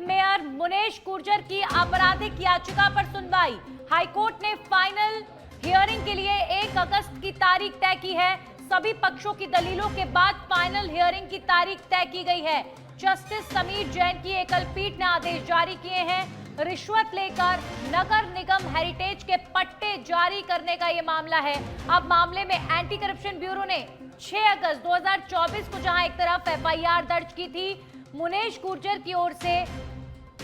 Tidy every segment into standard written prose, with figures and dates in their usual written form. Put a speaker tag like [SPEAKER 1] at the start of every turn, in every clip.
[SPEAKER 1] Mayor Munesh Gurjar की आपराधिक याचिका पर सुनवाई। हाईकोर्ट ने फाइनल हियरिंग के लिए 1 अगस्त की तारीख तय की है। सभी पक्षों की दलीलों के बाद फाइनल हियरिंग की तारीख तय की गई है। जस्टिस समीर जैन की एकल पीठ ने आदेश जारी किए हैं। रिश्वत लेकर नगर निगम हेरिटेज के पट्टे जारी करने का यह मामला है। अब मामले में एंटी करप्शन ब्यूरो ने 6 अगस्त 2024 को जहां एक तरफ एफआईआर दर्ज की थी मुनेश गुर्जर की ओर से,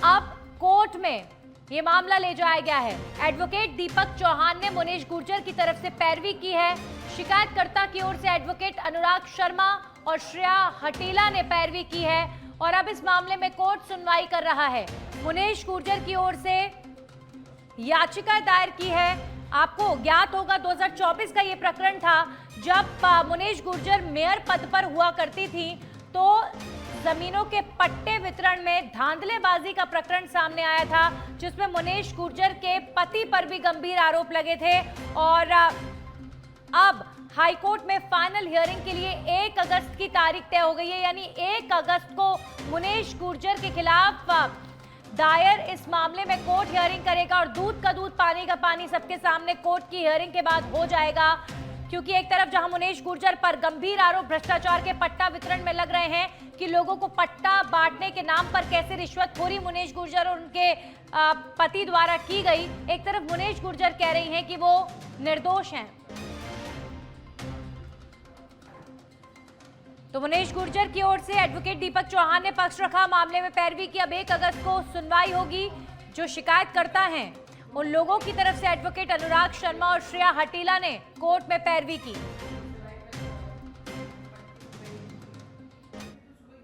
[SPEAKER 1] अब कोर्ट में यह मामला ले जाया गया है। एडवोकेट दीपक चौहान ने मुनेश गुर्जर की तरफ से पैरवी की है। शिकायतकर्ता की ओर से एडवोकेट अनुराग शर्मा और श्रेया हटीला ने पैरवी की है और अब इस मामले में कोर्ट सुनवाई कर रहा है। मुनेश गुर्जर की ओर से याचिका दायर की है। आपको ज्ञात होगा 2024 का ये प्रकरण था जब मुनेश गुर्जर मेयर पद पर हुआ करती थी, तो जमीनों के पट्टे वितरण में धांधलेबाजी का प्रकरण सामने आया था, जिसमें मुनेश गुर्जर के पति पर भी गंभीर आरोप लगे थे। और अब हाईकोर्ट में फाइनल हियरिंग के लिए 1 अगस्त की तारीख तय हो गई है, यानी 1 अगस्त को मुनेश गुर्जर के खिलाफ दायर इस मामले में कोर्ट हियरिंग करेगा और दूध का दूध पानी का पानी सबके सामने कोर्ट की हियरिंग के बाद हो जाएगा। क्योंकि एक तरफ जहां मुनेश गुर्जर पर गंभीर आरोप भ्रष्टाचार के पट्टा वितरण में लग रहे हैं कि लोगों को पट्टा बांटने के नाम पर कैसे रिश्वतखोरी मुनेश गुर्जर और उनके पति द्वारा की गई, एक तरफ मुनेश गुर्जर कह रही हैं कि वो निर्दोष हैं। तो मुनेश गुर्जर की ओर से एडवोकेट दीपक चौहान ने पक्ष रखा, मामले में पैरवी की। अब 1 अगस्त को सुनवाई होगी। जो शिकायतकर्ता हैं उन लोगों की तरफ से एडवोकेट अनुराग शर्मा और श्रेया हटीला ने कोर्ट में पैरवी की।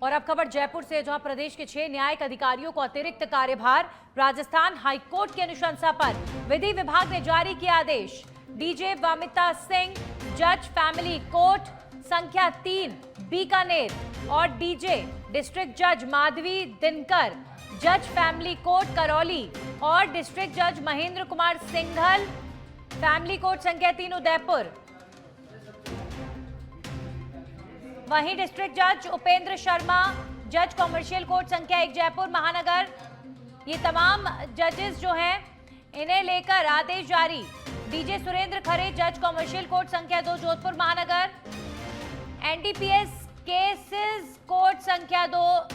[SPEAKER 1] और अब खबर जयपुर से, जहां प्रदेश के 6 न्यायिक अधिकारियों को अतिरिक्त कार्यभार। राजस्थान हाईकोर्ट की अनुशंसा पर विधि विभाग ने जारी किया आदेश। डीजे वामिता सिंह जज फैमिली कोर्ट संख्या 3 बीकानेर और डीजे डिस्ट्रिक्ट जज माधवी दिनकर जज फैमिली कोर्ट करौली और डिस्ट्रिक्ट जज महेंद्र कुमार सिंघल फैमिली कोर्ट संख्या 3 उदयपुर, वहीं डिस्ट्रिक्ट जज उपेंद्र शर्मा जज कॉमर्शियल कोर्ट संख्या 1 जयपुर महानगर, ये तमाम जजेस जो हैं इन्हें लेकर आदेश जारी। डीजे सुरेंद्र खरे जज कॉमर्शियल कोर्ट संख्या 2 जोधपुर महानगर, एनडीपीएस केसेस कोर्ट संख्या 2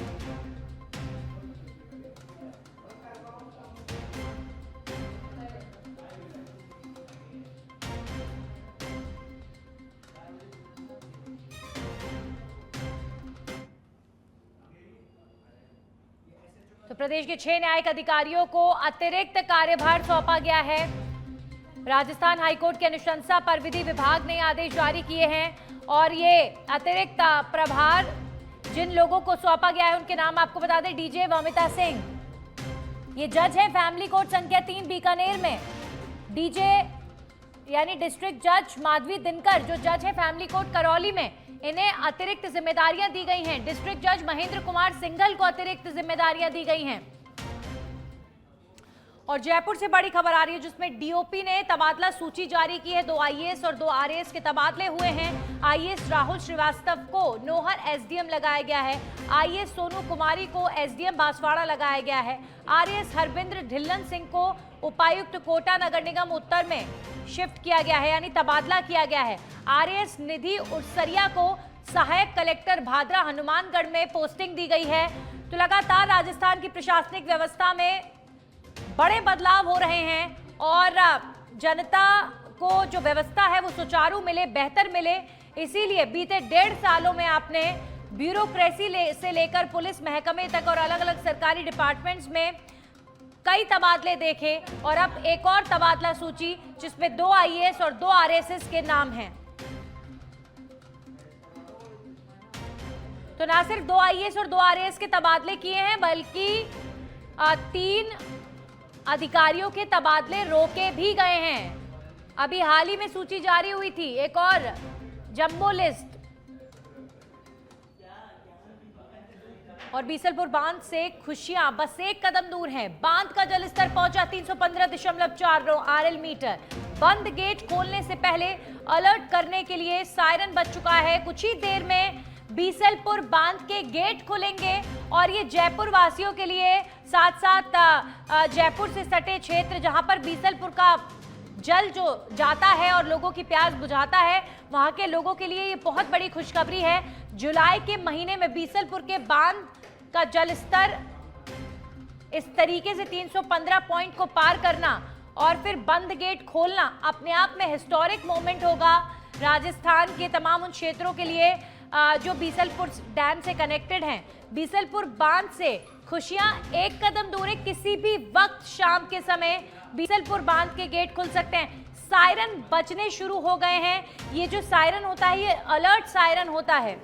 [SPEAKER 1] तो प्रदेश के 6 न्यायिक अधिकारियों को अतिरिक्त कार्यभार सौंपा गया है। राजस्थान हाईकोर्ट की अनुशंसा पर विधि विभाग ने आदेश जारी किए हैं और ये अतिरिक्त प्रभार जिन लोगों को सौंपा गया है उनके नाम आपको बता दें। डीजे वामिता सिंह, ये जज है फैमिली कोर्ट संख्या 3 बीकानेर में। डीजे यानी डिस्ट्रिक्ट जज माधवी दिनकर जो जज है फैमिली कोर्ट करौली में, इन्हें अतिरिक्त जिम्मेदारियां दी गई हैं। डिस्ट्रिक्ट जज महेंद्र कुमार सिंघल को अतिरिक्त जिम्मेदारियां दी गई हैं। और जयपुर से बड़ी खबर आ रही है जिसमें डीओपी ने तबादला सूची जारी की है। 2 आईएएस और 2 आरएएस के तबादले हुए हैं। आईएएस राहुल श्रीवास्तव को नोहर एसडीएम लगाया गया है। आईएएस सोनू कुमारी को एसडीएम बांसवाड़ा लगाया गया है। आरएएस हरविंद्र ढिल्लन सिंह को उपायुक्त कोटा नगर निगम उत्तर में शिफ्ट किया गया है, यानी तबादला किया गया है। आरएएस निधि उर्सरिया को सहायक कलेक्टर भादरा हनुमानगढ़ में पोस्टिंग दी गई है। तो लगातार राजस्थान की प्रशासनिक व्यवस्था में बड़े बदलाव हो रहे हैं और जनता को जो व्यवस्था है वो सुचारू मिले, बेहतर मिले, इसीलिए बीते 1.5 सालों में आपने ब्यूरोक्रेसी से लेकर पुलिस महकमे तक और अलग अलग सरकारी डिपार्टमेंट्स में कई तबादले देखे और अब एक और तबादला सूची जिसमें 2 आईएएस और 2 आरएएस के नाम हैं। तो ना सिर्फ 2 आईएएस और 2 आरएएस के तबादले किए हैं बल्कि 3 अधिकारियों के तबादले रोके भी गए हैं। अभी हाल ही में सूची जारी हुई थी, एक और जंबो लिस्ट। और बीसलपुर बांध से खुशियां बस 1 कदम दूर हैं। बांध का जलस्तर पहुंचा 315.49 आरएल मीटर। बंद गेट खोलने से पहले अलर्ट करने के लिए सायरन बज चुका है। कुछ ही देर में बीसलपुर बांध के गेट खुलेंगे और ये जयपुर वासियों के लिए, साथ साथ जयपुर से सटे क्षेत्र जहां पर बीसलपुर का जल जो जाता है और लोगों की प्यास बुझाता है, वहां के लोगों के लिए ये बहुत बड़ी खुशखबरी है। जुलाई के महीने में बीसलपुर के बांध का जल स्तर इस तरीके से 315 पॉइंट को पार करना और फिर बंद गेट खोलना अपने आप में हिस्टोरिक मोमेंट होगा राजस्थान के तमाम उन क्षेत्रों के लिए जो बीसलपुर डैम से कनेक्टेड हैं। बीसलपुर बांध से खुशियां एक कदम दूर है। किसी भी वक्त शाम के समय बीसलपुर बांध के गेट खुल सकते हैं। सायरन बजने शुरू हो गए हैं। ये जो सायरन होता है ये अलर्ट सायरन होता है।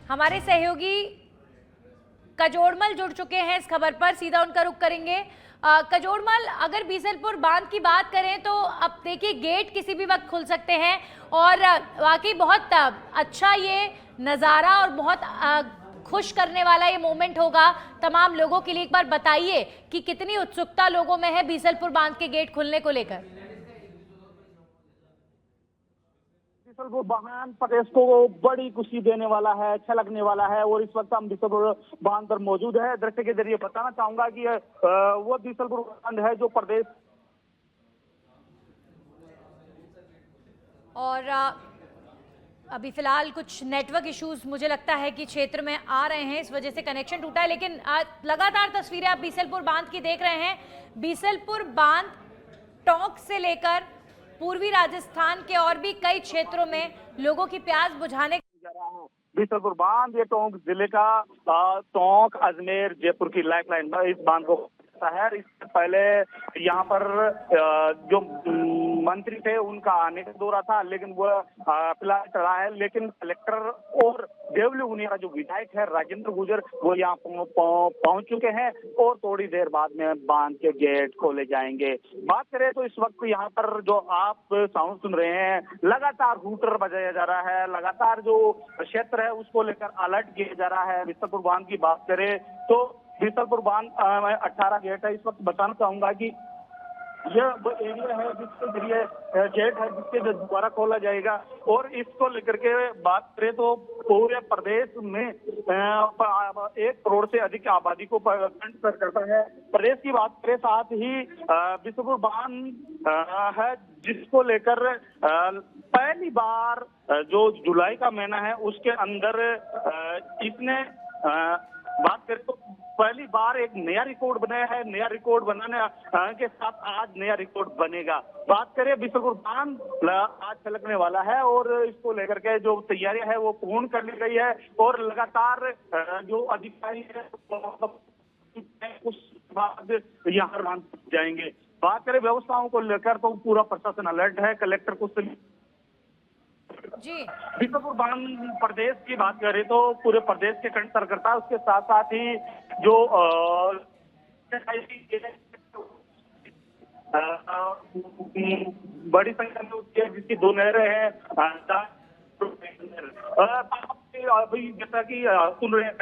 [SPEAKER 1] हमारे सहयोगी कजोड़मल जुड़ चुके हैं इस खबर पर, सीधा उनका रुख करेंगे। कजोड़मल, अगर बीसलपुर बांध की बात करें तो अब देखिए गेट किसी भी वक्त खुल सकते हैं और वाकई बहुत अच्छा ये नज़ारा और बहुत खुश करने वाला ये मोमेंट होगा तमाम लोगों के लिए। एक बार बताइए कि कितनी उत्सुकता लोगों में है बीसलपुर बांध के गेट खुलने को लेकर।
[SPEAKER 2] बीसलपुर बांध प्रदेश को बड़ी खुशी देने वाला है, अच्छा लगने वाला है और इस वक्त हम बीसलपुर बांध पर मौजूद है। दृश्य के जरिए बताना चाहूंगा कि वो बीसलपुर बांध है जो प्रदेश
[SPEAKER 1] और अभी फिलहाल कुछ नेटवर्क इश्यूज मुझे लगता है कि क्षेत्र में आ रहे हैं, इस वजह से कनेक्शन टूटा है। लेकिन लगातार तस्वीरें आप बीसलपुर बांध की देख रहे हैं। बीसलपुर बांध टोंक से लेकर पूर्वी राजस्थान के और भी कई क्षेत्रों में लोगों की प्यास बुझाने
[SPEAKER 2] जा रहा है। बीसलपुर बांध ये टोंक जिले का टोंक, अजमेर, जयपुर की लाइफलाइन इस बांध को है। इससे पहले यहाँ पर जो मंत्री थे उनका आने का दौरा था, लेकिन वो फिलहाल चला है। लेकिन कलेक्टर और देवली उनिया जो विधायक है राजेंद्र गुर्जर वो यहाँ पहुंच चुके हैं और थोड़ी देर बाद में बांध के गेट खोले जाएंगे। बात करें तो इस वक्त यहाँ पर जो आप साउंड सुन रहे हैं, लगातार हूटर बजाया जा रहा है। लगातार जो क्षेत्र है उसको लेकर अलर्ट किया जा रहा है। बीसलपुर बांध की बात करें तो बीसलपुर बांध 18 गेट है। इस वक्त बताना चाहूंगा कि यह वो एरिया है जिसके जरिए गेट है जिसके द्वारा खोला जाएगा। और इसको लेकर के बात करें तो पूरे प्रदेश में 1 करोड़ से अधिक आबादी को कंसिडर करता है। प्रदेश की बात करें साथ ही बीसलपुर बांध है जिसको लेकर पहली बार जो जुलाई का महीना है उसके अंदर इसने बात करें तो पहली बार एक नया रिकॉर्ड बनाया है। नया रिकॉर्ड बनाने के साथ आज नया रिकॉर्ड बनेगा। बात करें बीसलपुर बांध आज छलकने वाला है और इसको लेकर के जो तैयारियां है वो पूर्ण कर ली गई है और लगातार जो अधिकारी है उस बाद यहाँ बांध जाएंगे। बात करें व्यवस्थाओं को लेकर तो पूरा प्रशासन अलर्ट है। कलेक्टर को
[SPEAKER 1] जी
[SPEAKER 2] बीसलपुर बांध प्रदेश की बात करें तो पूरे प्रदेश के कंट्रोल करता है। उसके साथ साथ ही जो बड़ी संख्या में उसकी जिसकी 2 नहरें हैं अभी जैसा कि सुन रहे हैं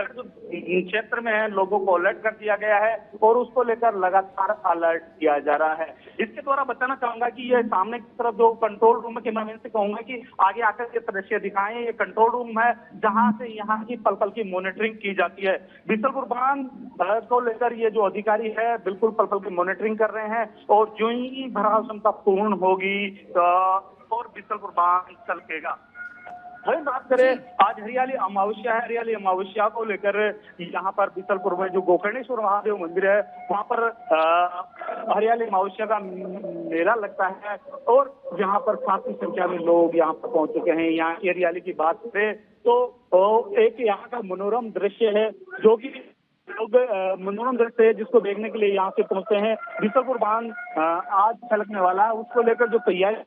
[SPEAKER 2] क्षेत्र में है लोगों को अलर्ट कर दिया गया है और उसको लेकर लगातार अलर्ट किया जा रहा है। इसके द्वारा बताना चाहूंगा कि ये सामने की तरफ जो कंट्रोल रूम है, कैमरामैन से कहूंगा कि आगे आकर के दृश्य दिखाएं। ये कंट्रोल रूम है जहां से यहाँ की पल पल की मॉनिटरिंग की जाती है। बीसलपुर बांध को लेकर ये जो अधिकारी है बिल्कुल पल पल की मॉनिटरिंग कर रहे हैं और जो ही भराव क्षमता पूर्ण होगी और बीसलपुर बांध चलकेगा। वही बात करें आज हरियाली अमावस्या है। हरियाली अमावस्या को लेकर यहाँ पर बीसलपुर में जो गोकर्णेश्वर महादेव मंदिर है वहाँ पर हरियाली अमावस्या का मेला लगता है और यहाँ पर काफी संख्या में लोग यहाँ पर पहुंच चुके हैं। यहाँ की हरियाली की बात करें तो एक यहाँ का मनोरम दृश्य है जो कि लोग मनोरम दृश्य है जिसको देखने के लिए यहाँ से पहुंचते हैं। बीसलपुर बांध आज छलकने वाला है, उसको लेकर जो तैयारी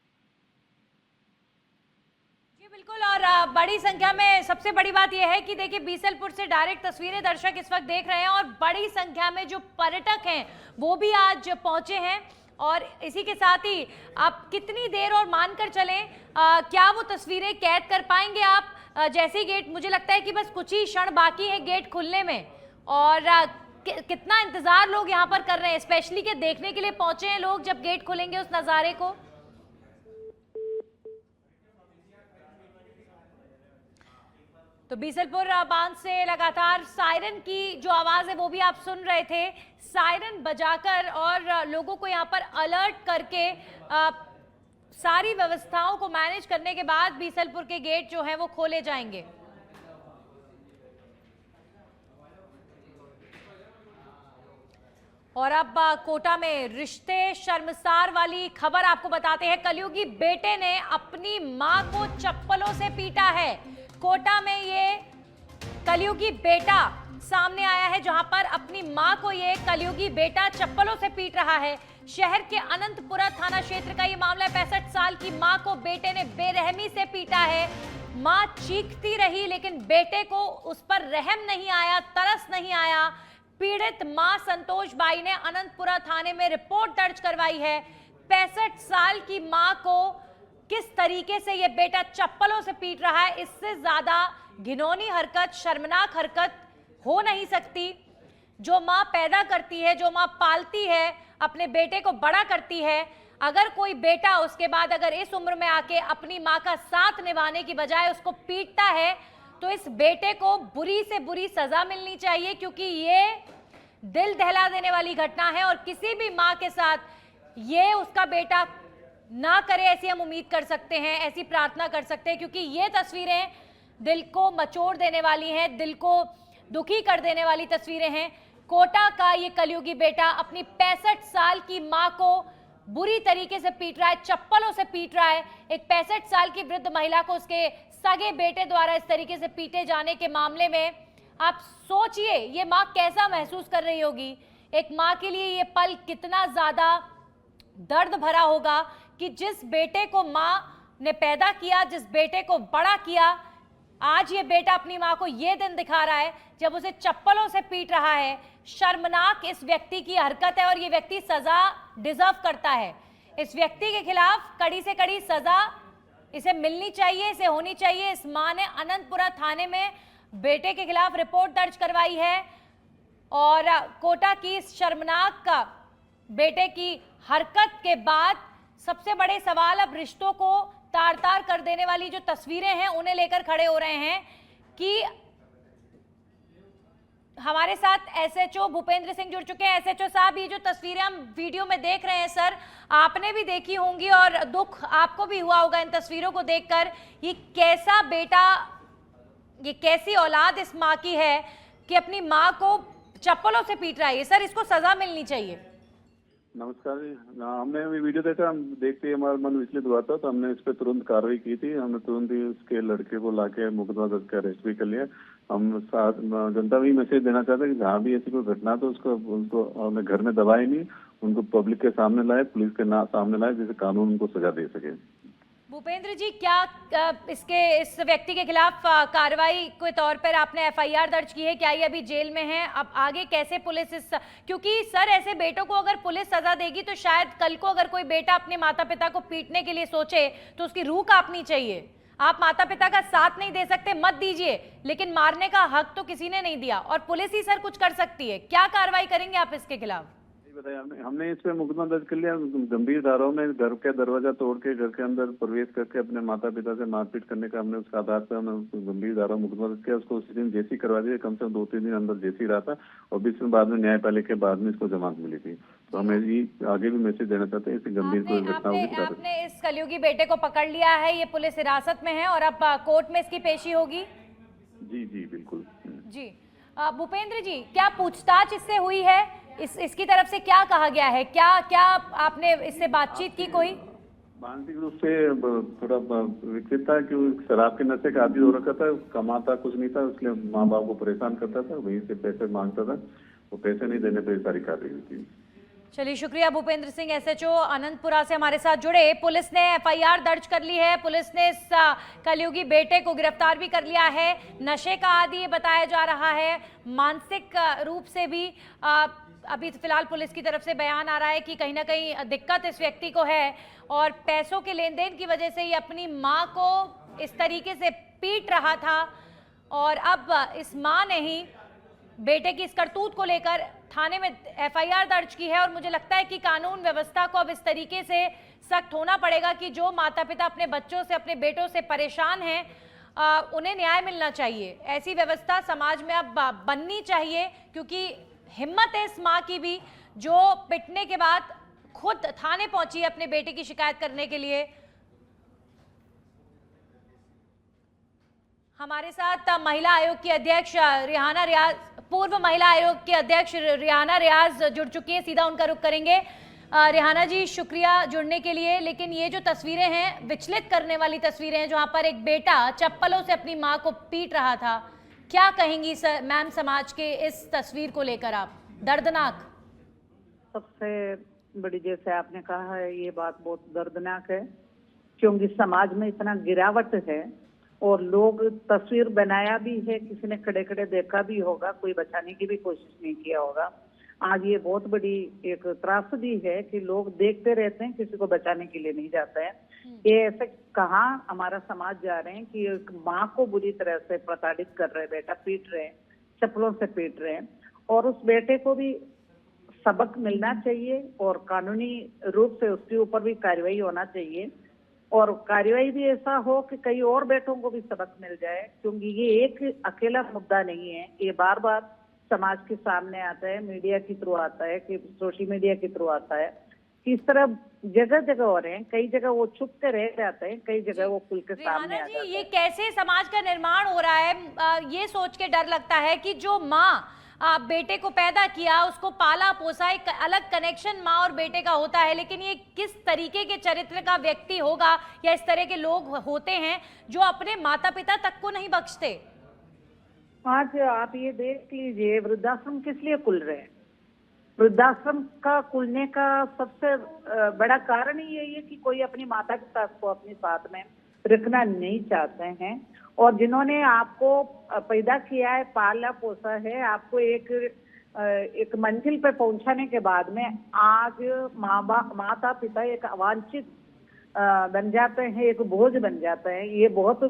[SPEAKER 1] बिल्कुल। और बड़ी संख्या में सबसे बड़ी बात यह है कि देखिए बीसलपुर से डायरेक्ट तस्वीरें दर्शक इस वक्त देख रहे हैं और बड़ी संख्या में जो पर्यटक हैं वो भी आज पहुंचे हैं। और इसी के साथ ही आप कितनी देर और मानकर चलें क्या वो तस्वीरें कैद कर पाएंगे आप जैसे ही गेट, मुझे लगता है कि बस कुछ ही क्षण बाकी है गेट खुलने में और कितना इंतजार लोग यहाँ पर कर रहे हैं, स्पेशली के देखने के लिए पहुंचे हैं लोग जब गेट खुलेंगे उस नज़ारे को। तो बीसलपुर बांध से लगातार सायरन की जो आवाज है वो भी आप सुन रहे थे। सायरन बजाकर और लोगों को यहाँ पर अलर्ट करके सारी व्यवस्थाओं को मैनेज करने के बाद बीसलपुर के गेट जो है वो खोले जाएंगे। और अब कोटा में रिश्ते शर्मसार वाली खबर आपको बताते हैं। कलयुगी बेटे ने अपनी मां को चप्पलों से पीटा है। कोटा में ये कलयुगी बेटा सामने आया है, जहां पर अपनी मां को ये कलयुगी बेटा चप्पलों से पीट रहा है। शहर के अनंतपुरा थाना क्षेत्र का ये मामला है। 65 साल की मां को बेटे ने बेरहमी से पीटा है। मां चीखती रही लेकिन बेटे को उस पर रहम नहीं आया, तरस नहीं आया। पीड़ित मां संतोष बाई ने अनंतपुरा थाने में रिपोर्ट दर्ज करवाई है। 65 साल की मां को किस तरीके से ये बेटा चप्पलों से पीट रहा है, इससे ज्यादा घिनौनी हरकत, शर्मनाक हरकत हो नहीं सकती। जो मां पैदा करती है, जो मां पालती है, अपने बेटे को बड़ा करती है, अगर कोई बेटा उसके बाद अगर इस उम्र में आके अपनी मां का साथ निभाने की बजाय उसको पीटता है तो इस बेटे को बुरी से बुरी सजा मिलनी चाहिए, क्योंकि ये दिल दहला देने वाली घटना है और किसी भी मां के साथ ये उसका बेटा ना करे ऐसी हम उम्मीद कर सकते हैं, ऐसी प्रार्थना कर सकते हैं, क्योंकि ये तस्वीरें दिल को मचोड़ देने वाली हैं, दिल को दुखी कर देने वाली तस्वीरें हैं। कोटा का ये कलयुगी बेटा अपनी 65 साल की मां को बुरी तरीके से पीट रहा है, चप्पलों से पीट रहा है। एक 65 साल की वृद्ध महिला को उसके सगे बेटे द्वारा इस तरीके से पीटे जाने के मामले में आप सोचिए ये मां कैसा महसूस कर रही होगी। एक मां के लिए ये पल कितना ज्यादा दर्द भरा होगा कि जिस बेटे को मां ने पैदा किया, जिस बेटे को बड़ा किया, आज ये बेटा अपनी मां को ये दिन दिखा रहा है जब उसे चप्पलों से पीट रहा है। शर्मनाक इस व्यक्ति की हरकत है और ये व्यक्ति सजा डिजर्व करता है। इस व्यक्ति के खिलाफ कड़ी से कड़ी सजा इसे मिलनी चाहिए, इसे होनी चाहिए। इस मां ने अनंतपुरा थाने में बेटे के खिलाफ रिपोर्ट दर्ज करवाई है और कोटा की इस शर्मनाक बेटे की हरकत के बाद सबसे बड़े सवाल अब रिश्तों को तार तार कर देने वाली जो तस्वीरें हैं उन्हें लेकर खड़े हो रहे हैं कि हमारे साथ एसएचओ भूपेंद्र सिंह जुड़ चुके हैं। एसएचओ साहब, ये जो तस्वीरें हम वीडियो में देख रहे हैं सर, आपने भी देखी होंगी और दुख आपको भी हुआ होगा इन तस्वीरों को देखकर। ये कैसा बेटा, ये कैसी औलाद इस माँ की है कि अपनी माँ को चप्पलों से पीट रहा है। सर, इसको सजा मिलनी चाहिए।
[SPEAKER 3] नमस्कार जी, हमने अभी वीडियो देखा, हम देखते ही हमारा मन विचलित हुआ था, तो हमने इस पे तुरंत कार्रवाई की थी। हमने तुरंत ही उसके लड़के को लाके मुकदमा दर्ज कर अरेस्ट भी कर लिया। हम साथ जनता भी मैसेज देना चाहते हैं कि जहाँ भी ऐसी कोई घटना तो उनको हमें घर में दबाए नहीं, उनको पब्लिक के सामने लाए, पुलिस के सामने लाए, जिससे कानून उनको सजा दे सके।
[SPEAKER 1] भूपेंद्र जी, क्या इस व्यक्ति के खिलाफ कार्रवाई के तौर पर आपने एफआईआर दर्ज की है? क्या ये अभी जेल में है? अब आगे कैसे पुलिस क्योंकि सर ऐसे बेटों को अगर पुलिस सजा देगी तो शायद कल को अगर कोई बेटा अपने माता पिता को पीटने के लिए सोचे तो उसकी रूह कांपनी चाहिए। आप माता पिता का साथ नहीं दे सकते, मत दीजिए, लेकिन मारने का हक तो किसी ने नहीं दिया और पुलिस ही सर कुछ कर सकती है। क्या कार्रवाई करेंगे आप इसके खिलाफ?
[SPEAKER 3] बताया हमने इस पे मुकदमा दर्ज कर लिया। गंभीर धाराओं में घर का दरवाजा तोड़ के घर के अंदर प्रवेश करके अपने माता पिता से मारपीट करने का हमने उसके आधार पर हमने गंभीर धारा मुकदमा दर्ज किया। उसको उसी दिन जेसी करवा दिया, कम से कम 2-3 दिन अंदर जेसी रहा था और बीच में बाद में न्यायपालिका के बाद में इसको जमानत मिली थी। तो हमें ये आगे भी मैसेज देना चाहते हैं, इसे गंभीर कोई घटना होगी।
[SPEAKER 1] आपने इस कलयुगी बेटे को पकड़ लिया है, ये पुलिस हिरासत में है और अब कोर्ट में इसकी पेशी होगी।
[SPEAKER 3] जी जी बिल्कुल
[SPEAKER 1] जी। भूपेंद्र जी, क्या पूछताछ इससे हुई है? इसकी तरफ से क्या कहा गया है? क्या आपने इससे बातचीत की? कोई
[SPEAKER 3] मानसिक रूप से थोड़ा विकसित था कि शराब के नशे का आदी हो रखा था, कमाता कुछ नहीं था, इसलिए माँ बाप को परेशान करता था, वहीं से पैसे मांगता था, वो पैसे नहीं देने पर सारी कार्रवाई हुई थी।
[SPEAKER 1] चलिए, शुक्रिया भूपेंद्र सिंह, एसएचओ अनंतपुरा से हमारे साथ जुड़े। पुलिस ने एफआईआर दर्ज कर ली है, पुलिस ने इस कलयुगी बेटे को गिरफ्तार भी कर लिया है। नशे का आदी बताया जा रहा है, मानसिक रूप से भी अभी फिलहाल पुलिस की तरफ से बयान आ रहा है कि कहीं ना कहीं दिक्कत इस व्यक्ति को है और पैसों के लेन देन की वजह से ही अपनी माँ को इस तरीके से पीट रहा था और अब इस माँ ने ही बेटे की इस करतूत को लेकर थाने में एफआईआर दर्ज की है। और मुझे लगता है कि कानून व्यवस्था को अब इस तरीके से सख्त होना पड़ेगा कि जो माता पिता अपने बच्चों से, अपने बेटों से परेशान हैं, उन्हें न्याय मिलना चाहिए। ऐसी व्यवस्था समाज में अब बननी चाहिए, क्योंकि हिम्मत है इस माँ की भी, जो पिटने के बाद खुद थाने पहुंची अपने बेटे की शिकायत करने के लिए। हमारे साथ महिला आयोग की अध्यक्ष रिहाना रियाज, पूर्व महिला आयोग की अध्यक्ष रिहाना रियाज जुड़ चुकी हैं। सीधा उनका रुख करेंगे। रिहाना जी, शुक्रिया जुड़ने के लिए। लेकिन ये जो तस्वीरें हैं, विचलित करने वाली तस्वीरें हैं, जहां पर एक बेटा चप्पलों से अपनी मां को पीट रहा था, क्या कहेंगी मैम समाज के इस तस्वीर को लेकर आप? दर्दनाक।
[SPEAKER 4] सबसे बड़ी, जैसे आपने कहा है, ये बात बहुत दर्दनाक है, क्योंकि समाज में इतना गिरावट है और लोग तस्वीर बनाया भी है, किसी ने खड़े खड़े देखा भी होगा, कोई बचाने की भी कोशिश नहीं किया होगा। आज ये बहुत बड़ी एक त्रासदी है कि लोग देखते रहते हैं, किसी को बचाने के लिए नहीं जाता है। ये ऐसे कहाँ हमारा समाज जा रहे हैं कि एक माँ को बुरी तरह से प्रताड़ित कर रहे, बेटा पीट रहे हैं, चप्पलों से पीट रहे हैं, और उस बेटे को भी सबक मिलना चाहिए और कानूनी रूप से उसके ऊपर भी कार्रवाई होना चाहिए, और कार्रवाई भी ऐसा हो कि कई और बेटों को भी सबक मिल जाए, क्योंकि ये एक अकेला मुद्दा नहीं है। ये बार बार समाज के सामने आता है, मीडिया के थ्रू आता है, कि सोशल मीडिया के थ्रू आता है, कि इस तरह जगह जगह हो रहे हैं। कई जगह वो छुपते रह जाते हैं, कई जगह वो खुल के सामने आ जाते हैं।
[SPEAKER 1] ये कैसे समाज का निर्माण हो रहा है? ये सोच के डर लगता है कि जो माँ बेटे को पैदा किया, उसको पाला पोसा, एक अलग कनेक्शन माँ और बेटे का होता है, लेकिन ये किस तरीके के चरित्र का व्यक्ति होगा, या इस तरह के लोग होते हैं जो अपने माता पिता तक को नहीं बख्शते।
[SPEAKER 4] आज आप ये देख लीजिए, वृद्धाश्रम किस लिए खुल रहे हैं? वृद्धाश्रम का खुलने का सबसे बड़ा कारण ही यही है कि कोई अपनी माता पिता को अपने साथ में रखना नहीं चाहते हैं, और जिन्होंने आपको पैदा किया है, पाला पोसा है, आपको एक मंजिल पे पहुंचाने के बाद में आज माता पिता एक अवांछित बन जाते हैं, एक बोझ बन जाते हैं। ये बहुत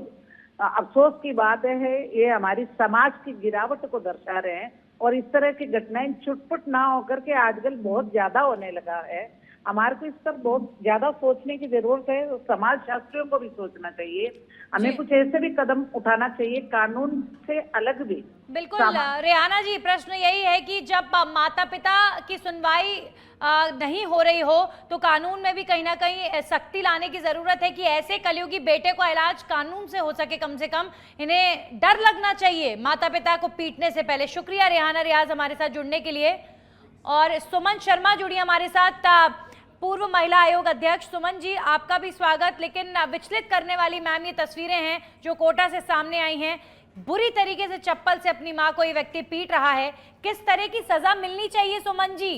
[SPEAKER 4] अफसोस की बात है। ये हमारी समाज की गिरावट को दर्शा रहे हैं, और इस तरह की घटनाएं छुटपुट ना होकर के आजकल बहुत ज्यादा होने लगा है। हमारे को इस पर बहुत ज्यादा सोचने की जरूरत है। समाज शास्त्रियों को भी सोचना चाहिए, हमें कुछ ऐसे भी कदम उठाना चाहिए, कानून से अलग भी।
[SPEAKER 1] बिल्कुल रिहाना जी, प्रश्न यही है कि जब माता पिता की सुनवाई नहीं हो रही हो, तो कानून में भी कहीं ना कहीं सख्ती लाने की जरूरत है कि ऐसे कलयुगी बेटे को इलाज कानून से हो सके। कम से कम इन्हें डर लगना चाहिए माता पिता को पीटने से पहले। शुक्रिया रिहाना रियाज हमारे साथ जुड़ने के लिए। और सुमन शर्मा जुड़ी हमारे साथ, पूर्व महिला आयोग अध्यक्ष। सुमन जी, आपका भी स्वागत। लेकिन विचलित करने वाली मैम ये तस्वीरें हैं जो कोटा से सामने आई हैं। बुरी तरीके से चप्पल से अपनी मां को ये व्यक्ति पीट रहा है। किस तरह की सजा मिलनी चाहिए सुमन जी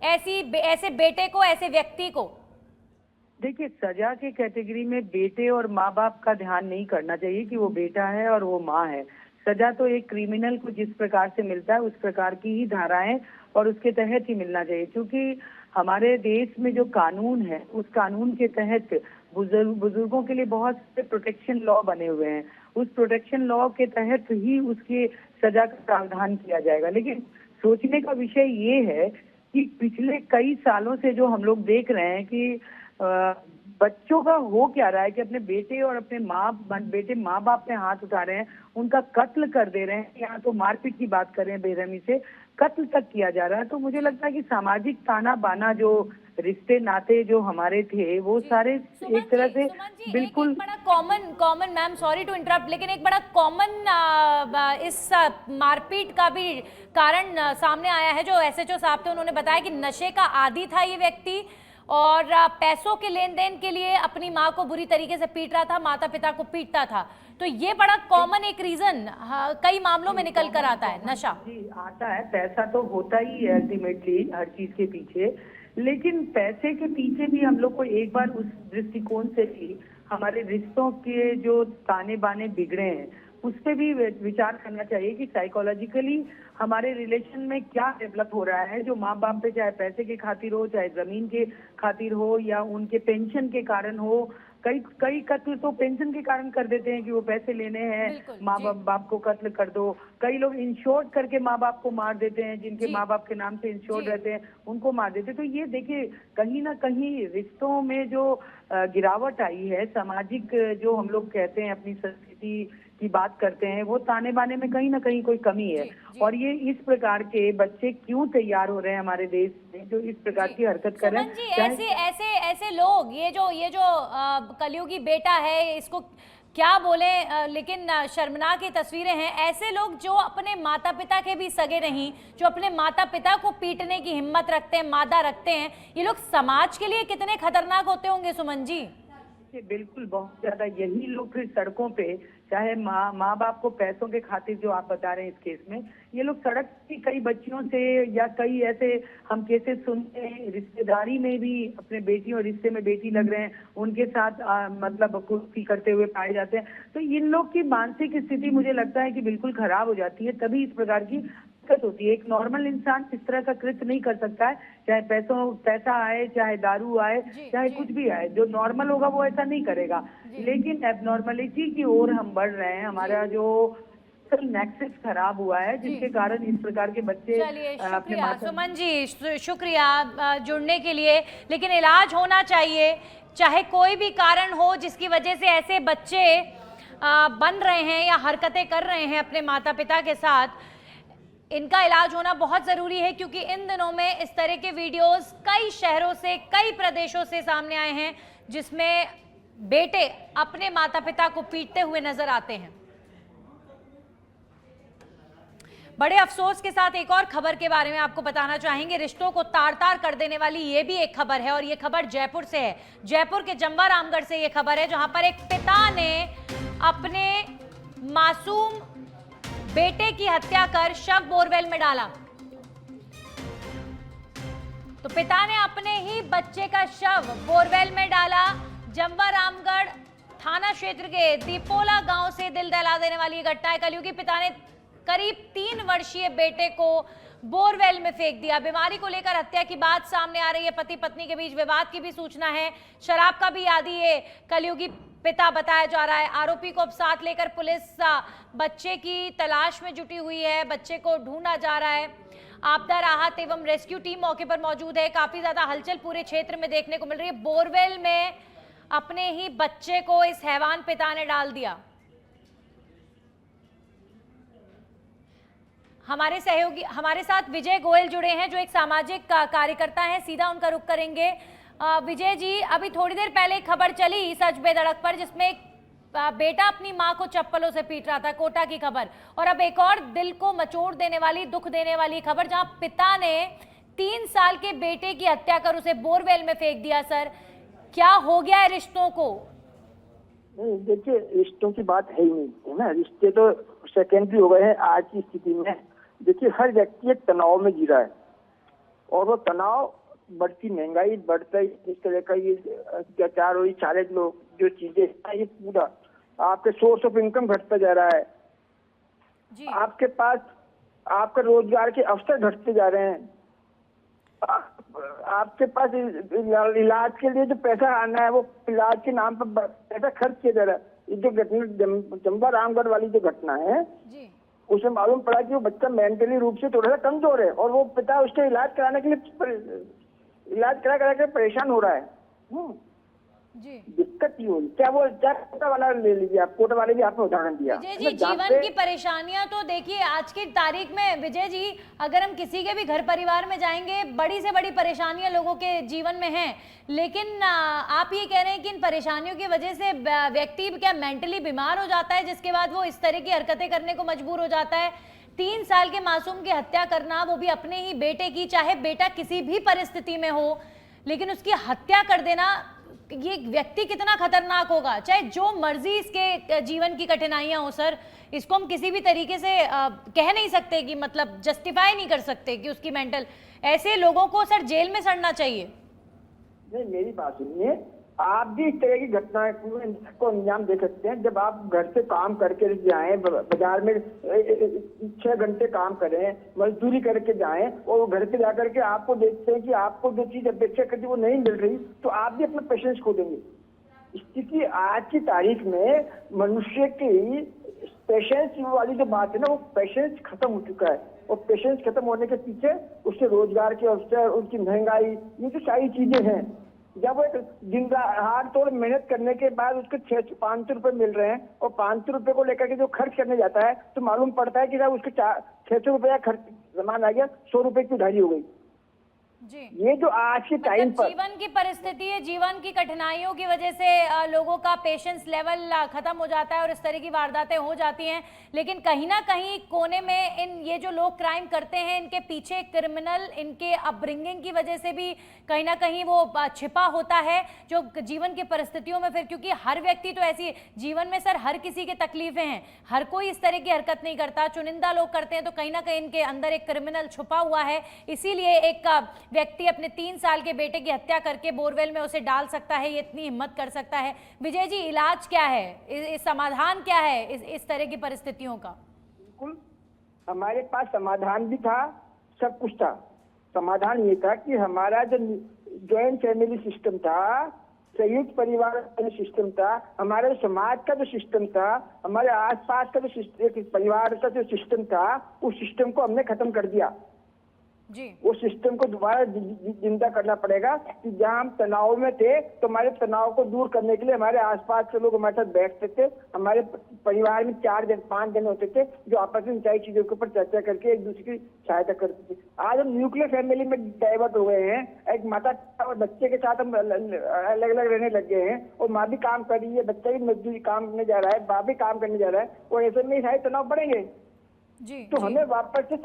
[SPEAKER 1] ऐसे बेटे को, ऐसे व्यक्ति को?
[SPEAKER 5] देखिए, सजा के कैटेगरी में बेटे और माँ बाप का ध्यान नहीं करना चाहिए कि वो बेटा है और वो माँ है। सजा तो एक क्रिमिनल को जिस प्रकार से मिलता है उस प्रकार की ही धाराएं और उसके तहत ही मिलना चाहिए, क्योंकि हमारे देश में जो कानून है उस कानून के तहत बुजुर्गों के लिए बहुत से प्रोटेक्शन लॉ बने हुए हैं। उस प्रोटेक्शन लॉ के तहत ही उसकी सजा का प्रावधान किया जाएगा। लेकिन सोचने का विषय ये है कि पिछले कई सालों से जो हम लोग देख रहे हैं कि बच्चों का हो क्या रहा है कि अपने बेटे और अपने माँ बाप पे हाथ उठा रहे हैं, उनका कत्ल कर दे रहे हैं। यहाँ तो मारपीट की बात कर रहे हैं, बेरहमी से कत्ल तक किया जा रहा है। तो मुझे लगता है कि सामाजिक ताना बाना, जो रिश्ते नाते जो हमारे थे, वो सारे एक तरह से बिल्कुल
[SPEAKER 1] बड़ा common ma'am, sorry to interrupt, लेकिन एक बड़ा कॉमन इस मारपीट का भी कारण सामने आया है। जो एसएचओ साहब थे उन्होंने बताया कि नशे का आदी था ये व्यक्ति, और पैसों के लेन देन के लिए अपनी माँ को बुरी तरीके से पीट रहा था, माता पिता को पीटता था। तो ये बड़ा कॉमन एक रीजन कई मामलों में निकल कर आता है, नशा।
[SPEAKER 5] जी आता है, पैसा तो होता ही है अल्टीमेटली हर चीज के पीछे, लेकिन पैसे के पीछे भी हम लोग को एक बार उस दृष्टिकोण से भी हमारे रिश्तों के जो ताने बाने बिगड़े हैं उस पर भी विचार करना चाहिए कि साइकोलॉजिकली हमारे रिलेशन में क्या डेवलप हो रहा है। जो माँ बाप पे चाहे पैसे के खातिर हो, चाहे जमीन के खातिर हो, या उनके पेंशन के कारण हो, कई कत्ल तो पेंशन के कारण कर देते हैं कि वो पैसे लेने हैं, माँ बाप को कत्ल कर दो। कई लोग इंश्योर्ड करके माँ बाप को मार देते हैं, जिनके माँ बाप के नाम से इंश्योर्ड रहते हैं उनको मार देते हैं। तो ये देखिए, कहीं ना कहीं रिश्तों में जो गिरावट आई है, सामाजिक जो हम लोग कहते हैं अपनी संस्कृति स्थिति की बात करते हैं, वो ताने बाने में कहीं ना कहीं कोई कमी है। और ये इस प्रकार के बच्चे क्यों तैयार हो रहे हैं हमारे देश में जो इस प्रकार की हरकत कर रहे हैं?
[SPEAKER 1] सुमन जी, ऐसे लोग, ये जो कलयुगी बेटा है, इसको क्या बोले, लेकिन शर्मनाक ये तस्वीरें हैं। ऐसे लोग जो अपने माता पिता के भी सगे नहीं, जो अपने माता पिता को पीटने की हिम्मत रखते हैं, मादा रखते हैं, ये लोग समाज के लिए कितने खतरनाक होते होंगे सुमन जी?
[SPEAKER 5] बिल्कुल, बहुत ज्यादा। यही लोग फिर सड़कों पे, चाहे माँ बाप को पैसों के खातिर, जो आप बता रहे हैं इस केस में, ये लोग सड़क की कई बच्चियों से, या कई ऐसे हम केसेस सुनते हैं रिश्तेदारी में भी अपने बेटियों, रिश्ते में बेटी लग रहे हैं, उनके साथ मतलब कुर्सी करते हुए पाए जाते हैं। तो इन लोग की मानसिक स्थिति मुझे लगता है कि बिल्कुल खराब हो जाती है, तभी इस प्रकार की होती है। एक नॉर्मल इंसान इस तरह का कृत्य नहीं कर सकता है, चाहे पैसा आए, चाहे दारू आए, चाहे कुछ भी आए। जो नॉर्मल होगा वो ऐसा नहीं करेगा, लेकिन एबनॉर्मलिटी की ओर हम बढ़ रहे हैं। हमारा जो नेक्सस खराब हुआ है, जिसके कारण इस प्रकार के बच्चे।
[SPEAKER 1] चलिए, शुक्रिया सुमन जी, शुक्रिया जुड़ने के लिए। लेकिन इलाज होना चाहिए, चाहे कोई भी कारण हो जिसकी वजह से ऐसे बच्चे बन रहे हैं या हरकतें कर रहे हैं अपने माता पिता के साथ, इनका इलाज होना बहुत ज़रूरी है। क्योंकि इन दिनों में इस तरह के वीडियोस कई शहरों से, कई प्रदेशों से सामने आए हैं, जिसमें बेटे अपने माता पिता को पीटते हुए नजर आते हैं। बड़े अफसोस के साथ एक और खबर के बारे में आपको बताना चाहेंगे। रिश्तों को तार-तार कर देने वाली ये भी एक खबर है, और ये खबर जयपुर से है। जयपुर के जमवा रामगढ़ से ये खबर है, जहां पर एक पिता ने अपने मासूम बेटे की हत्या कर शव बोरवेल में डाला। तो पिता ने अपने ही बच्चे का शव बोरवेल में डाला। जमवा रामगढ़ थाना क्षेत्र के दीपोला गांव से दिल दहला देने वाली ये घटना है। कलयुगी पिता ने करीब 3 वर्षीय बेटे को बोरवेल में फेंक दिया। बीमारी को लेकर हत्या की बात सामने आ रही है। पति पत्नी के बीच विवाद की भी सूचना है। शराब का भी आदी ये कलयुगी पिता बताया जा रहा है। आरोपी को अब साथ लेकर पुलिस बच्चे की तलाश में जुटी हुई है। बच्चे को ढूंढा जा रहा है। आपदा राहत एवं रेस्क्यू टीम मौके पर मौजूद है। काफी ज्यादा हलचल पूरे क्षेत्र में देखने को मिल रही है। बोरवेल में अपने ही बच्चे को इस हैवान पिता ने डाल दिया। हमारे सहयोगी, हमारे साथ विजय गोयल जुड़े हैं, जो एक सामाजिक कार्यकर्ता हैं। सीधा उनका रुख करेंगे। विजय जी, अभी थोड़ी देर पहले एक खबर चली सच बेधड़क पर, जिसमें एक बेटा अपनी मां को चप्पलों से पीट रहा था, कोटा की खबर। और अब एक और दिल को मचोड़ देने वाली, दुख देने वाली खबर, जहां पिता ने 3 साल के बेटे की हत्या कर उसे बोरवेल में फेंक दिया। सर, क्या हो गया है रिश्तों को?
[SPEAKER 6] नहीं, देखिए, रिश्तों की बात है ही नहीं, है ना। रिश्ते तो सेकेंडरी हो गए हैं आज की स्थिति में। देखिए, हर व्यक्ति एक तनाव में जी रहा है, और वो तनाव, बढ़ती महंगाई, बढ़ता इस तरह का ये अत्याचार और ये सारे लोग जो चीजें, ये पूरा आपके सोर्स ऑफ इनकम घटता जा रहा है
[SPEAKER 1] जी।
[SPEAKER 6] आपके पास आपका रोजगार के अवसर घटते जा रहे हैं। आपके पास इलाज के लिए जो पैसा आना है, वो इलाज के नाम पर पैसा खर्च किया जा रहा है। ये जो घटना जमवा रामगढ़ वाली जो घटना है
[SPEAKER 1] जी,
[SPEAKER 6] उसमें मालूम पड़ा कि वो बच्चा मेंटली रूप से थोड़ा सा कमजोर है, और वो पिता उसके इलाज कराने के लिए इलाज करा के परेशान हो रहा है।
[SPEAKER 1] जी।
[SPEAKER 6] दिक्कत ये हुई, क्या वो कोटा वाला ले लीजिए आप, कोटा वाले भी आपने उदाहरण दिया।
[SPEAKER 1] विजय जी, जीवन की परेशानियां तो देखिए आज की तारीख में, विजय जी, अगर हम किसी के भी घर परिवार में जाएंगे, बड़ी से बड़ी परेशानियां लोगों के जीवन में हैं। लेकिन आप ये कह रहे हैं कि इन परेशानियों की वजह से व्यक्ति क्या मेंटली बीमार हो जाता है, जिसके बाद वो इस तरह की हरकतें करने को मजबूर हो जाता है। 3 साल के मासूम की हत्या करना, वो भी अपने ही बेटे की, चाहे बेटा किसी भी परिस्थिति में हो, लेकिन उसकी हत्या कर देना, ये व्यक्ति कितना खतरनाक होगा। चाहे जो मर्जी इसके जीवन की कठिनाइयां हो सर, इसको हम किसी भी तरीके से कह नहीं सकते कि मतलब जस्टिफाई नहीं कर सकते कि उसकी मेंटल, ऐसे लोगों को सर जेल में सड़ना चाहिए।
[SPEAKER 6] नहीं, मेरी बात सुनिए, आप भी इस तरह की घटनाएं को अंजाम दे सकते हैं। जब आप घर से काम करके जाएं, बाजार में 6 घंटे काम करें, मजदूरी करके जाएं, और घर पे जाकर के आपको देखते हैं कि आपको जो चीज अपेक्षा करती वो नहीं मिल रही, तो आप भी अपना पेशेंस खो देंगे। स्थिति आज की तारीख में मनुष्य की पेशेंस वाली जो बात है ना, वो पेशेंस खत्म हो चुका है। और पेशेंस खत्म होने के पीछे उससे रोजगार के अवसर, उनकी महंगाई, ये जो सारी चीजें हैं, जब वो एक दिन हाथ तोड़ मेहनत करने के बाद उसके 500 रुपए मिल रहे हैं और 500 रुपए को लेकर के जो खर्च करने जाता है तो मालूम पड़ता है कि साहब उसके 600 रुपया खर्च सामान आ गया, 100 रुपए की उधारी हो गई।
[SPEAKER 1] जी,
[SPEAKER 6] ये जो आज के टाइम पर
[SPEAKER 1] जीवन की परिस्थिति है, जीवन की कठिनाइयों की वजह से लोगों का पेशेंस लेवल खत्म हो जाता है और इस तरह की वारदातें हो जाती हैं। लेकिन कहीं ना कहीं कोने में ये जो लोग क्राइम करते हैं, इनके पीछे क्रिमिनल, इनके अपब्रिंगिंग की वजह से भी कहीं ना कहीं वो छिपा होता है, जो जीवन की परिस्थितियों में फिर, क्योंकि हर व्यक्ति तो ऐसी जीवन में सर हर किसी की तकलीफें हैं, हर कोई इस तरह की हरकत नहीं करता, चुनिंदा लोग करते हैं, तो कहीं ना कहीं इनके अंदर एक क्रिमिनल छुपा हुआ है। इसीलिए एक व्यक्ति अपने 3 साल के बेटे की हत्या करके बोरवेल में उसे डाल सकता है, ये इतनी हिम्मत कर सकता है। विजय जी, इलाज क्या है, समाधान क्या है इस तरह की परिस्थितियों का?
[SPEAKER 6] बिल्कुल, हमारे पास समाधान भी था, सब कुछ था। समाधान ये था कि हमारा जो जॉइंट फैमिली सिस्टम था, संयुक्त परिवार का जो सिस्टम था, हमारे समाज का जो सिस्टम था, हमारे आसपास का जो परिवार का जो सिस्टम था, उस सिस्टम को हमने खत्म कर दिया
[SPEAKER 1] जी।
[SPEAKER 6] वो सिस्टम को दोबारा जिंदा करना पड़ेगा कि जहाँ हम तनाव में थे तो हमारे तनाव को दूर करने के लिए हमारे आसपास के लोग हमारे साथ बैठते थे। हमारे परिवार में 4-5 जन होते थे जो आपस में सारी चीजों के ऊपर चर्चा करके एक दूसरे की सहायता करते थे। आज हम न्यूक्लियर फैमिली में डाइवर्ट हो गए हैं, एक माता और बच्चे के साथ हम अलग अलग रहने लग गए हैं और माँ भी काम कर रही है, बच्चा भी मजदूरी काम करने जा रहा है, बाप भी काम करने जा रहा है और ऐसे में सारे तनाव बढ़ेंगे।
[SPEAKER 1] जी,
[SPEAKER 6] तो हमें वापस से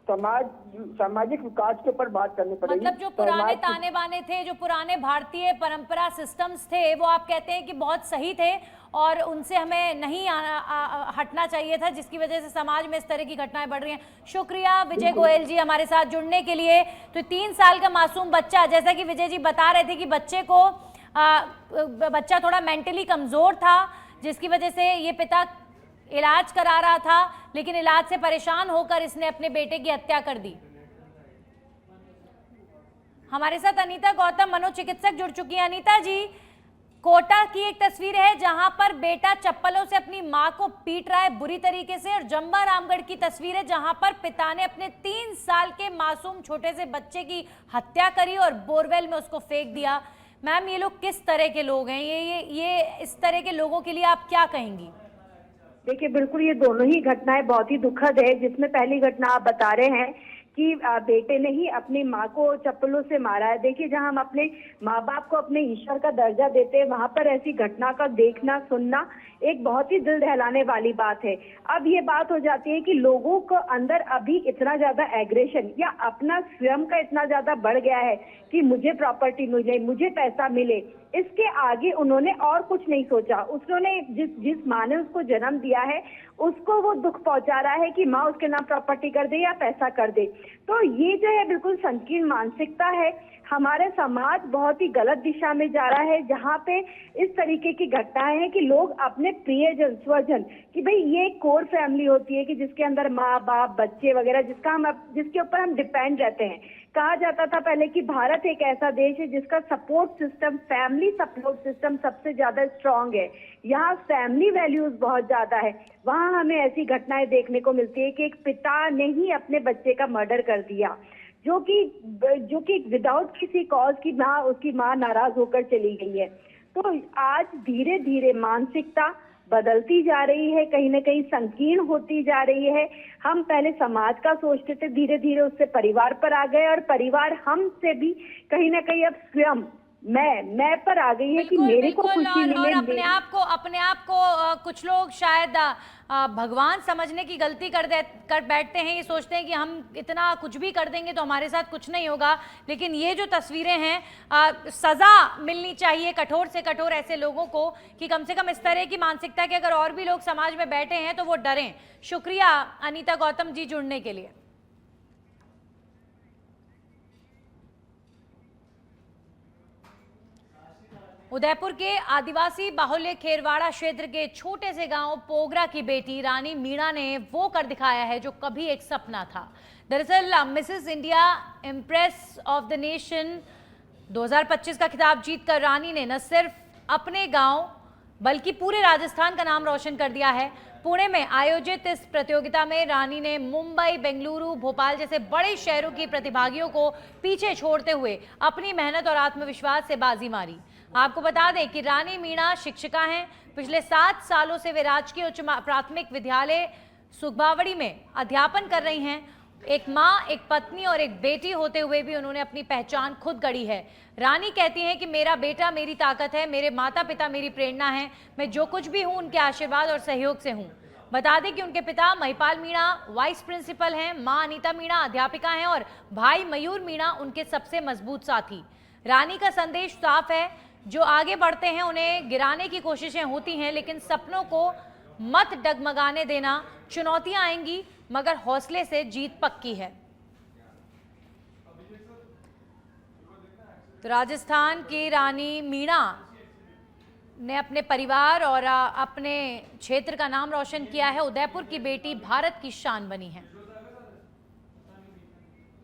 [SPEAKER 6] सामाजिक विकास के ऊपर बात करनी पड़ेगी।
[SPEAKER 1] मतलब जो पुराने ताने बाने थे, जो पुराने भारतीय परंपरा सिस्टम्स थे, वो आप कहते हैं कि बहुत सही थे और उनसे हमें नहीं हटना चाहिए था, जिसकी वजह से समाज में इस तरह की घटनाएं बढ़ रही हैं। शुक्रिया विजय गोयल जी हमारे साथ जुड़ने के लिए। तो 3 साल का मासूम बच्चा, जैसा कि विजय जी बता रहे थे कि बच्चा थोड़ा मेंटली कमजोर था, जिसकी वजह से ये पिता इलाज करा रहा था, लेकिन इलाज से परेशान होकर इसने अपने बेटे की हत्या कर दी। हमारे साथ अनीता गौतम मनोचिकित्सक जुड़ चुकी हैं। अनीता जी, कोटा की एक तस्वीर है जहां पर बेटा चप्पलों से अपनी मां को पीट रहा है बुरी तरीके से, और जंबा रामगढ़ की तस्वीर है जहां पर पिता ने अपने 3 साल के मासूम छोटे से बच्चे की हत्या करी और बोरवेल में उसको फेंक दिया। मैम, ये लोग किस तरह के लोग हैं? ये इस तरह के लोगों के लिए आप क्या कहेंगी?
[SPEAKER 7] देखिए, बिल्कुल ये दोनों ही घटनाएं बहुत ही दुखद है। जिसमें पहली घटना आप बता रहे हैं कि बेटे ने ही अपनी माँ को चप्पलों से मारा है। देखिए, जहां हम अपने माँ बाप को अपने ईश्वर का दर्जा देते हैं, वहां पर ऐसी घटना का देखना सुनना एक बहुत ही दिल दहलाने वाली बात है। अब ये बात हो जाती है कि लोगों को अंदर अभी इतना ज्यादा एग्रेशन या अपना स्वयं का इतना ज्यादा बढ़ गया है कि मुझे प्रॉपर्टी मिले, मुझे पैसा मिले, इसके आगे उन्होंने और कुछ नहीं सोचा। उन्होंने जिस माँ ने उसको जन्म दिया है उसको वो दुख पहुंचा रहा है कि माँ उसके नाम प्रॉपर्टी कर दे या पैसा कर दे। तो ये जो है बिल्कुल संकीर्ण मानसिकता है। हमारे समाज बहुत ही गलत दिशा में जा रहा है, जहाँ पे इस तरीके की घटनाएं हैं कि लोग अपने प्रियजन स्वजन, कि भाई ये एक कोर फैमिली होती है कि जिसके अंदर माँ बाप बच्चे वगैरह जिसके ऊपर हम डिपेंड रहते हैं। कहा जाता था पहले कि भारत एक ऐसा देश है जिसका support system, family support system सबसे ज्यादा स्ट्रांग है। यहाँ फैमिली वैल्यूज बहुत ज्यादा है। वहाँ हमें ऐसी घटनाएं देखने को मिलती है कि एक पिता ने ही अपने बच्चे का मर्डर कर दिया, जो कि विदाउट किसी कॉज की उसकी माँ नाराज होकर चली गई है। तो आज धीरे धीरे मानसिकता बदलती जा रही है, कहीं न कहीं संकीर्ण होती जा रही है। हम पहले समाज का सोचते थे, धीरे धीरे उससे परिवार पर आ गए और परिवार हमसे भी कहीं न कहीं अब स्वयं मैं पर आ गई है कि मेरे को खुशी मिले।
[SPEAKER 1] और अपने आप को कुछ लोग शायद भगवान समझने की गलती कर बैठते हैं। ये सोचते हैं कि हम इतना कुछ भी कर देंगे तो हमारे साथ कुछ नहीं होगा। लेकिन ये जो तस्वीरें हैं, सजा मिलनी चाहिए कठोर से कठोर ऐसे लोगों को, कि कम से कम इस तरह की मानसिकता के अगर और भी लोग समाज में बैठे हैं तो वो डरें। शुक्रिया अनीता गौतम जी जुड़ने के लिए। उदयपुर के आदिवासी बाहुल्य खेरवाड़ा क्षेत्र के छोटे से गांव पोगरा की बेटी रानी मीणा ने वो कर दिखाया है जो कभी एक सपना था। दरअसल Mrs India impress of the nation 2025 का खिताब जीतकर रानी ने न सिर्फ अपने गांव बल्कि पूरे राजस्थान का नाम रोशन कर दिया है। पुणे में आयोजित इस प्रतियोगिता में रानी ने मुंबई, बेंगलुरु, भोपाल जैसे बड़े शहरों की प्रतिभागियों को पीछे छोड़ते हुए अपनी मेहनत और आत्मविश्वास से बाजी मारी। आपको बता दें कि रानी मीणा शिक्षिका हैं। पिछले 7 सालों से वे राजकीय उच्च प्राथमिक विद्यालय सुखबावड़ी में अध्यापन कर रही हैं। एक माँ, एक पत्नी और एक बेटी होते हुए भी उन्होंने अपनी पहचान खुद गढ़ी है। रानी कहती हैं कि मेरा बेटा मेरी ताकत है, मेरे माता पिता मेरी प्रेरणा है, मैं जो कुछ भी हूँ उनके आशीर्वाद और सहयोग से हूँ। बता दें कि उनके पिता महिपाल मीणा वाइस प्रिंसिपल हैं, माँ अनीता मीणा अध्यापिका हैं और भाई मयूर मीणा उनके सबसे मजबूत साथी। रानी का संदेश साफ है, जो आगे बढ़ते हैं उन्हें गिराने की कोशिशें होती हैं, लेकिन सपनों को मत डगमगाने देना। चुनौतियां आएंगी मगर हौसले से जीत पक्की है। तो राजस्थान की रानी मीणा ने अपने परिवार और अपने क्षेत्र का नाम रोशन किया है। उदयपुर की बेटी भारत की शान बनी है।